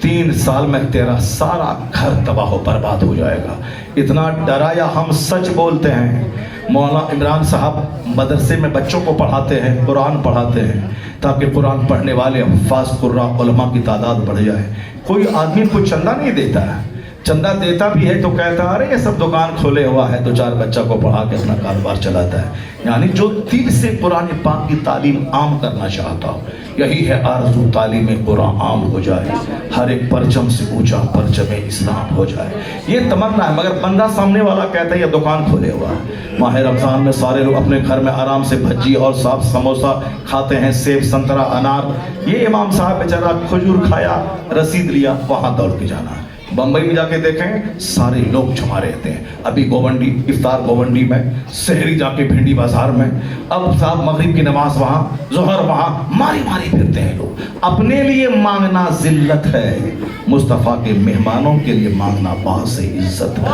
3 سال میں تیرا سارا گھر تباہ و برباد ہو جائے گا۔ اتنا ڈرایا، ہم سچ بولتے ہیں۔ مولانا عمران صاحب مدرسے میں بچوں کو پڑھاتے ہیں، قرآن پڑھاتے ہیں تاکہ قرآن پڑھنے والے حفاظ قراء علماء کی تعداد بڑھ جائے۔ کوئی آدمی کوئی چندہ نہیں دیتا ہے، چندہ دیتا بھی ہے تو کہتا ہے ارے یہ سب دکان کھولے ہوا ہے، 2-4 بچہ کو پڑھا کے اپنا کاروبار چلاتا ہے۔ یعنی جو دل سے قرآن پاک کی تعلیم عام کرنا چاہتا ہو، یہی ہے آرزو، تعلیم قرآن عام ہو جائے، ہر ایک پرچم سے اونچا پرچم اسلام ہو جائے، یہ تمنا ہے۔ مگر بندہ سامنے والا کہتا ہے یہ دکان کھولے ہوا ہے۔ ماہ رمضان میں سارے لوگ اپنے گھر میں آرام سے بھجی اور صاف سموسا کھاتے ہیں، سیب سنترا انار، یہ امام صاحب بیچارہ کھجور کھایا، رسید لیا، وہاں دوڑ کے جانا ہے۔ بمبئی میں جا کے دیکھیں سارے لوگ جمع رہتے ہیں، ابھی گوونڈی افطار گوونڈی میں، سحری جا کے بھنڈی بازار میں، اب صاحب مغرب کی نماز وہاں، ظہر وہاں، ماری ماری پھرتے ہیں لوگ۔ اپنے لیے مانگنا ذلت ہے، مصطفیٰ کے مہمانوں کے لیے مانگنا باعث عزت ہے۔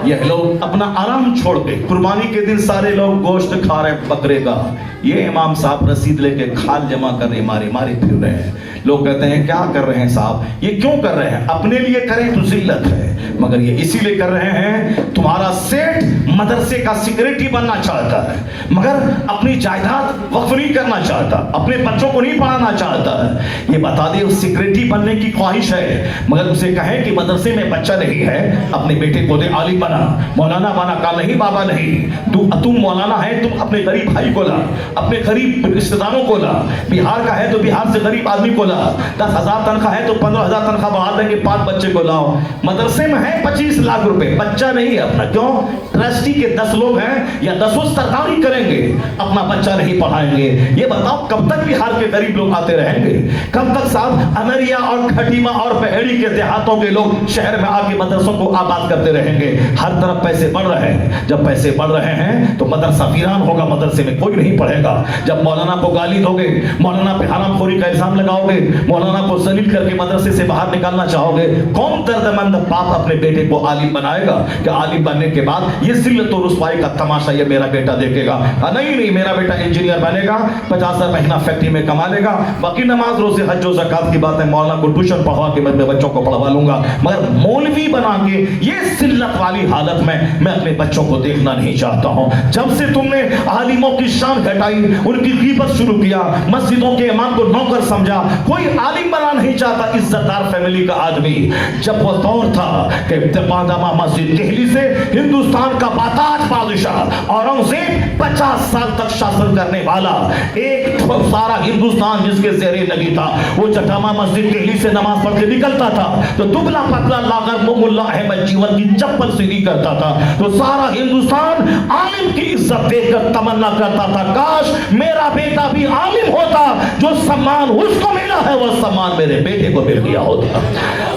یہ لوگ اپنا آرام چھوڑ کے قربانی کے دن سارے لوگ گوشت کھا رہے ہیں بکرے کا، یہ امام صاحب رسید لے کے کھال جمع کر رہے، ماری ماری پھر رہے ہیں۔ لوگ کہتے ہیں کیا کر رہے ہیں صاحب، یہ کیوں کر رہے ہیں؟ اپنے لیے کریں تو ذلت ہے، مگر یہ اسی لیے کر رہے ہیں تمہارا سیٹ مدرسے کا سیکریٹری بننا چاہتا ہے، مگر اپنی جائیداد وقف نہیں کرنا چاہتا، اپنے بچوں کو نہیں پڑھانا چاہتا ہے۔ یہ بتا دے اس سیکریٹری بننے کی خواہش ہے، مگر اسے کہیں کہ مدرسے میں بچہ نہیں ہے، اپنے بیٹے کو دے عالم بنا، مولانا بنا۔ کہا نہیں بابا نہیں، تم مولانا ہے، تم اپنے غریب بھائی کو لا، اپنے غریب رشتہ داروں کو لا، بہار کا ہے تو بہار سے غریب آدمی کو لا، 10,000 تنخواہ ہے تو 15,000 تنخواہ بڑھا دیں گے، 5 بچے کو لاؤ۔ مدرسے میں ہے 25 لاکھ روپے، بچہ نہیں ہے اپنا، کیوں؟ ٹرسٹی کے 10 لوگ ہیں یا 10 سرکاری کریں گے، اپنا بچہ نہیں پڑھائیں گے۔ یہ بتاؤ کب تک بہار کے غریب لوگ آتے رہیں گے؟ کب تک صاحب امریا اور کھٹیما اور پہڑی کے دیہاتوں کے لوگ شہر میں آ کے مدرسوں کو آباد کرتے رہیں گے؟ ہر طرف پیسے بڑھ رہے ہیں، جب پیسے بڑھ رہے ہیں تو مدرسہ ویران ہوگا، مدرسے میں کوئی نہیں پڑھے گا۔ جب مولانا کو گالی دو گے، مولانا پہ حرام خوری کا الزام لگاؤ گے، مولانا کو ذلیل کر کے مدرسے سے باہر نکالنا چاہو گے، کون درد مند باپ اپنے بیٹے کو عالم بنائے گا کہ عالم بننے کے بعد یہ ذلت و رسوائی کا تماشا یہ میرا بیٹا دیکھے گا؟ نہیں میرا بیٹا انجینئر بنے گا، 50,000 مہینہ فیکٹری میں کما لے گا، باقی نماز روزے حج و زکات کی بات ہے، مولانا کو ٹیوشن پڑھوا کے میں بچوں کو پڑھوا لوں گا، مگر مولوی بنا کے یہ ذلت والی حالت میں اپنے بچوں کو دیکھنا نہیں چاہتا ہوں۔ جب سے تم نے عالموں کی شان گھٹائی، ان کی غیبت شروع کیا، مسجدوں کے امام کو نوکر سمجھا، کوئی عالم بنا نہیں چاہتا عزت دار فیملی کا آدمی۔ جب وہ دور تھا کہ پادما مسجد دہلی سے ہندوستان کا باتاج بادشاہ اورنگزیب 50 سال تک شاسن کرنے والا، ایک سارا ہندوستان جس کے زیر نگی تھا، وہ جٹاما مسجد دہلی سے نماز پڑھ کے نکلتا تھا تو دبلا پتلا لاغر ملا احمد جیون کی چپل سیدھی کرتا تھا تو سارا ہندوستان عالم کی عزت دیکھ کر تمنا کرتا تھا کاش میرا بیٹا بھی عالم ہوتا، جو سمان اس کو ملا ہے وہ سمان میرے بیٹے کو مل گیا ہوتا۔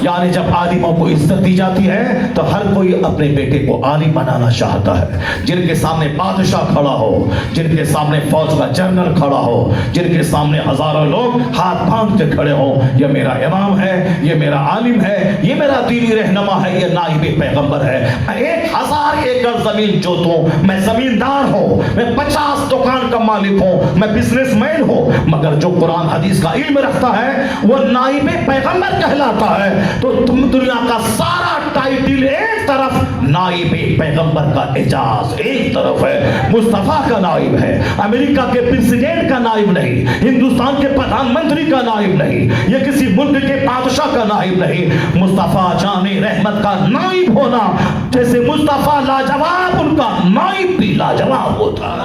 یعنی جب عالموں کو عزت دی جاتی ہے تو ہر کوئی اپنے بیٹے کو عالم بنانا چاہتا ہے۔ جن کے سامنے بادشاہ کھڑا ہو، جن کے سامنے فوج کا جنرل کھڑا ہو، جن کے سامنے ہزاروں لوگ ہاتھ باندھ کے کھڑے ہو، یہ میرا امام ہے، یہ میرا عالم ہے، یہ میرا دینی رہنما ہے، یہ نائب پیغمبر ہے۔ 1000 ایکڑ زمین جوتوں، میں زمیندار ہوں، میں 50 دکان کا مالک ہوں، میں بزنس مین ہوں، مگر جو قرآن حدیث کا علم رکھتا ہے وہ نائب پیغمبر کہلاتا ہے۔ تو تم دنیا کا سارا ٹائٹل ایک طرف، نائب پیغمبر کا اعزاز ایک طرف ہے، مصطفیٰ کا نائب ہے، امریکہ کے پریزیڈنٹ کا نائب نہیں، ہندوستان کے پردھان منتری کا نائب نہیں، یہ کسی ملک کے بادشاہ کا نائب نہیں، مصطفیٰ جان رحمت کا نائب ہونا، جیسے مصطفیٰ لاجواب ان کا نائب بھی لاجواب ہوتا۔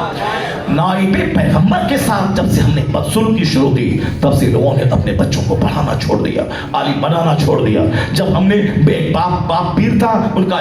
نائب پیغمبر کے ساتھ جب سے ہم نے بدسلوکی شروع کی تب سے لوگوں نے اپنے بچوں کو پڑھانا چھوڑ دیا، عالم بنانا چھوڑ دیا۔ جب ہم نے باپ پیر تھا ان کا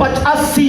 85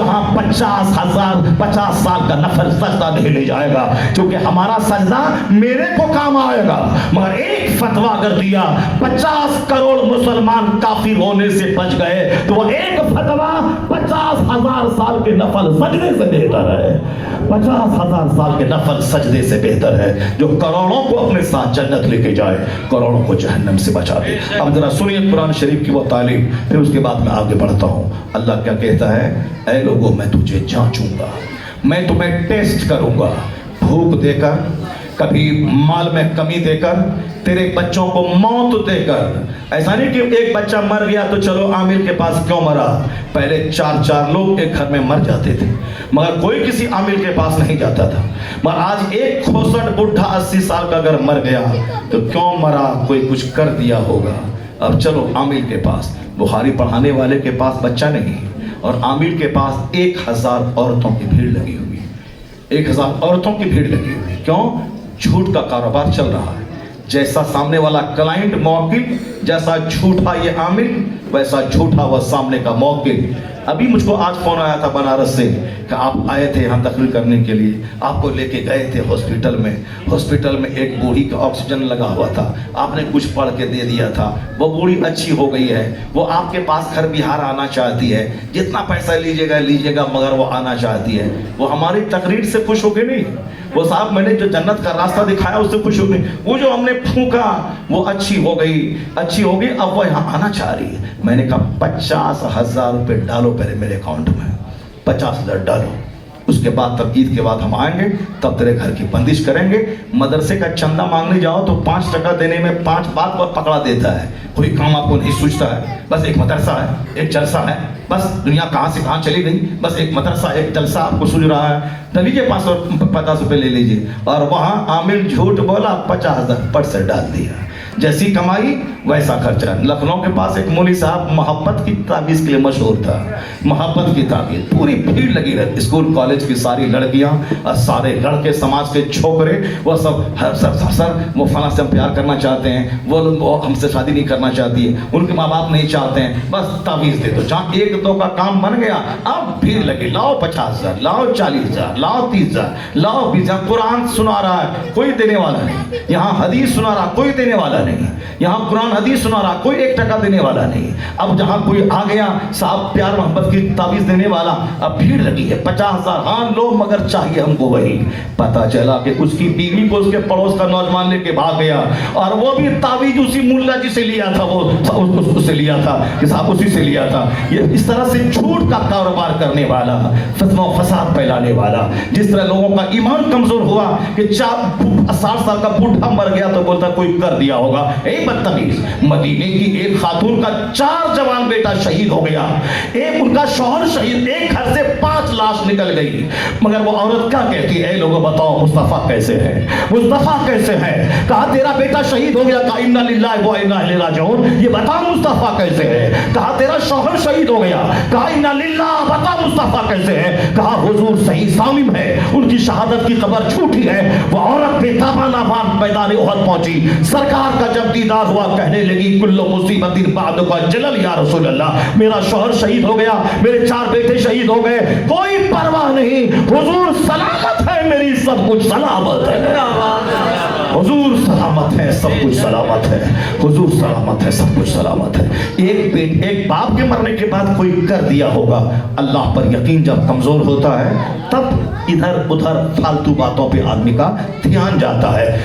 جہاں 50 سال کا نفل سجدہ نہیں لے جائے گا، کیونکہ ہمارا سجدہ میرے کو کام آئے گا۔ مگر ایک فتویٰ اگر دیا 50 کروڑ مسلمان کافر ہونے سے بچ گئے تو وہ ایک فتویٰ 50,000 سال کے نفل سجدے سے بہتر ہے۔ 50,000 سال کے نفل سجدے سے بہتر ہے، جو کروڑوں کو اپنے ساتھ جنت لے کے جائے، کروڑوں کو جہنم سے بچا دے۔ اب ذرا سنیے قرآن شریف کی وہ تعلیم، پھر اس کے بعد میں آگے بڑھتا ہوں۔ اللہ کیا کہتا ہے؟ اے لوگوں، میں تجھے جانچوں گا، میں تمہیں ٹیسٹ کروں گا، بھوک دے کر، کبھی مال میں کمی دے کر، تیرے بچوں کو موت دے کر۔ ایسا نہیں کہ ایک بچہ مر گیا تو چلو عامل کے پاس کیوں مرا، پہلے 4 لوگ ایک گھر میں مر جاتے تھے مگر کوئی کسی عامل کے پاس نہیں جاتا تھا۔ مگر آج ایک کھوسٹ بڈھا 80 سال کا اگر مر گیا تو کیوں مرا، کوئی کچھ کر دیا ہوگا۔ اب چلو عامل کے پاس، بخاری پڑھانے والے کے پاس بچہ نہیں اور عامل کے پاس 1000 عورتوں کی بھیڑ لگی ہوئی، 1000 عورتوں کی بھیڑ لگی ہوئی۔ کیوں؟ جھوٹ کا کاروبار چل رہا ہے۔ جیسا سامنے والا کلائنٹ موکل، جیسا جھوٹا یہ عامل، ویسا جھوٹا وہ سامنے کا موکل۔ ابھی مجھ کو آج فون آیا تھا بنارس سے کہ آپ آئے تھے یہاں تقریر کرنے کے لیے، آپ کو لے کے گئے تھے ہاسپٹل میں ایک بوڑھی کا آکسیجن لگا ہوا تھا، آپ نے کچھ پڑھ کے دے دیا تھا، وہ بوڑھی اچھی ہو گئی ہے، وہ آپ کے پاس گھر بہار آنا چاہتی ہے، جتنا پیسہ لیجیے گا مگر وہ آنا چاہتی ہے۔ وہ ہماری تقریر سے خوش ہو کے نہیں، وہ صاحب میں نے جو جنت کا راستہ دکھایا اس سے خوش ہو گئی، وہ جو ہم نے پھونکا وہ اچھی ہو گئی، اب وہ یہاں آنا چاہ رہی ہے۔ میں نے کہا 50,000 روپے ڈالو پہلے میرے اکاؤنٹ میں، 50,000 ڈالو، اس کے بعد تب عید کے بعد ہم آئیں گے، تب تیرے گھر کی بندش کریں گے۔ مدرسے کا چندہ مانگنے جاؤ تو 5% دینے میں 5 بات پر پکڑا دیتا ہے، کوئی کام آپ کو نہیں سوچتا ہے، بس ایک مدرسہ ہے، ایک جلسہ ہے، بس دنیا کہاں سے کہاں چلی گئی، بس ایک مدرسہ ایک جلسہ آپ کو سوچ رہا ہے، تو لیجیے 550 روپے لے لیجیے۔ اور وہاں عامل جھوٹ بولا، 50,000 پٹ سے ڈال دیا، جیسی کمائی ویسا خرچہ۔ لکھنؤ کے پاس ایک مولوی صاحب محبت کی تعویذ کے لیے مشہور تھا، محبت کی تعویذ، پوری بھیڑ لگی رہتی، اسکول کالج کی ساری لڑکیاں اور سارے لڑکے، سماج کے چھوکرے، وہ سب سر وہ فلاں سے ہم پیار کرنا چاہتے ہیں، وہ ہم سے شادی نہیں کرنا چاہتی ہے، ان کے ماں باپ نہیں چاہتے ہیں، بس تعویذ دے دو۔ جہاں 1-2 کا کام بن گیا اب بھیڑ لگی، لاؤ 50,000، لاؤ 40,000، لاؤ 30,000، لاؤ 20,000۔ قرآن سنا رہا ہے کوئی دینے والا نہیں، یہاں حدیث سنا رہا کوئی دینے والا نہیں، یہاں قرآن حدیث سنا رہا کوئی 1 دینے والا نہیں۔ اب جہاں کوئی آ گیا صاحب پیار محبت کی تعویذ دینے والا، اب بھیڑ لگی ہے 50,000، ہاں لو مگر چاہیے ہم کو وہی۔ پتا چلا کہ اس کی بیوی کو اس کے پڑوس کا نوجوان لے کے بھاگ گیا، اور وہ بھی تعویذ اسی ملا جی سے لیا تھا، وہ اس سے لیا تھا کہ صاحب اسی سے لیا تھا۔ یہ اس طرح سے جھوٹ کا کاروبار کرنے والا، فتنہ و فساد پھیلانے والا، جس طرح لوگوں کا ایمان کمزور ہوا کہ 60 سال کا بوڑھا مر گیا تو بولتا کوئی کر دیا ہوگا۔ اے بدتمیز، مدینے کی ایک خاتون کا 4 جوان بیٹا شہید ہو گیا، ایک ان کا شوہر شہید، ایک گھر سے 5 لاش نکل گئی، مگر وہ عورت کیا کہتی ہے؟ اے لوگوں بتاؤ مصطفیٰ کیسے ہے، مصطفیٰ کیسے ہے؟ کہا تیرا بیٹا شہید ہو گیا، کہا انا للہ و انا الیہ راجعون، یہ بتا مصطفیٰ کیسے ہے؟ کہا تیرا شوہر شہید ہو گیا، کہا انا للہ، بتا مصطفیٰ کیسے ہے؟ کہا حضور صحیح صامم ہے، ان کی شہادت کی خبر جھوٹی ہے۔ وہ عورت بے تاباں نابان میدان احد پہنچی، سرکار کا جب دیدار ہوا کہنے لگی کل مصیبت بعد کا جلل یا رسول اللہ، میرا شوہر شہید ہو گیا، میرے 4 بیٹے شہید ہو گئے، کوئی پرواہ نہیں، حضور سلامت ہے، میری سب کچھ سلامت ہے، حضور سلامت ہے، سب کچھ سلامت ہے، حضور سلامت ہے، سب کچھ سلامت ہے۔ ایک باپ کے مرنے کے بعد کوئی کر دیا ہوگا، اللہ پر یقین جب کمزور ہوتا ہے تب ادھر ادھر فالتو باتوں پہ آدمی کا دھیان جاتا ہے۔